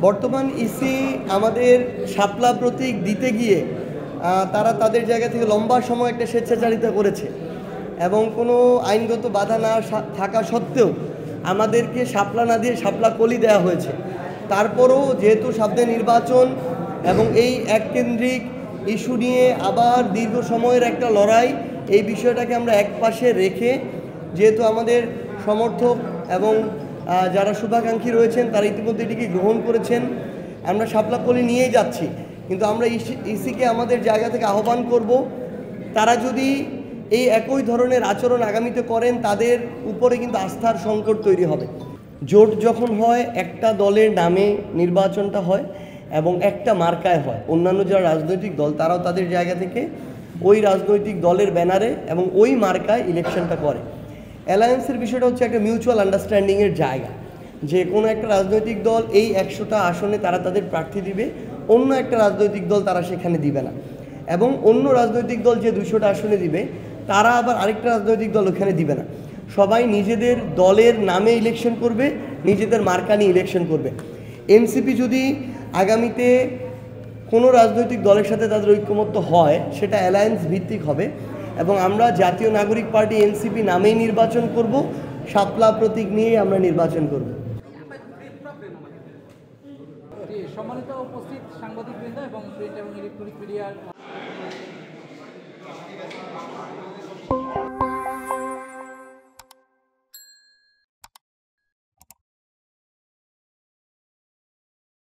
বর্তমান ইসি আমাদের শাপলা প্রতীক দিতে গিয়ে তারা তাদের জায়গা থেকে লম্বা সময় একটা স্বেচ্ছাচারিতা করেছে এবং কোনো আইনগত বাধা না থাকা সত্ত্বেও আমাদেরকে শাপলা না দিয়ে শাপলা কলি দেওয়া হয়েছে। তারপরও যেহেতু সামনে নির্বাচন এবং এই এককেন্দ্রিক ইস্যু নিয়ে আবার দীর্ঘ সময়ের একটা লড়াই, এই বিষয়টাকে আমরা একপাশে রেখে যেহেতু আমাদের সমর্থক এবং যারা শুভাকাঙ্ক্ষী রয়েছেন তারা ইতিমধ্যে এটিকে গ্রহণ করেছেন, আমরা শাপলা কলি নিয়েই যাচ্ছি। কিন্তু আমরা ইসিকে আমাদের জায়গা থেকে আহ্বান করব, তারা যদি এই একই ধরনের আচরণ আগামীতে করেন তাদের উপরে কিন্তু আস্থার সংকট তৈরি হবে। জোট যখন হয় একটা দলের নামে নির্বাচনটা হয় এবং একটা মার্কায় হয়, অন্যান্য যারা রাজনৈতিক দল তারাও তাদের জায়গা থেকে ওই রাজনৈতিক দলের ব্যানারে এবং ওই মার্কায় ইলেকশনটা করে। অ্যালায়েন্সের বিষয়টা হচ্ছে একটা মিউচুয়াল আন্ডারস্ট্যান্ডিংয়ের জায়গা, যে কোনো একটা রাজনৈতিক দল এই 100টা আসনে তারা তাদের প্রার্থী দিবে, অন্য একটা রাজনৈতিক দল তারা সেখানে দিবে না, এবং অন্য রাজনৈতিক দল যে 200টা আসনে দিবে তারা আবার আরেকটা রাজনৈতিক দল ওখানে দিবে না। সবাই নিজেদের দলের নামে ইলেকশন করবে, নিজেদের মার্কা নিয়ে ইলেকশন করবে। এনসিপি যদি আগামীতে কোনো রাজনৈতিক দলের সাথে তাদের ঐক্যমত্য হয় সেটা অ্যালায়েন্স ভিত্তিক হবে এবং আমরা জাতীয় নাগরিক পার্টি এনসিপি নামেই নির্বাচন করব, শাপলা প্রতীক নিয়েই আমরা নির্বাচন করব। সম্মানিত উপস্থিত সাংবাদিকবৃন্দ এবং প্রিন্ট এবং ইলেকট্রনিক মিডিয়ার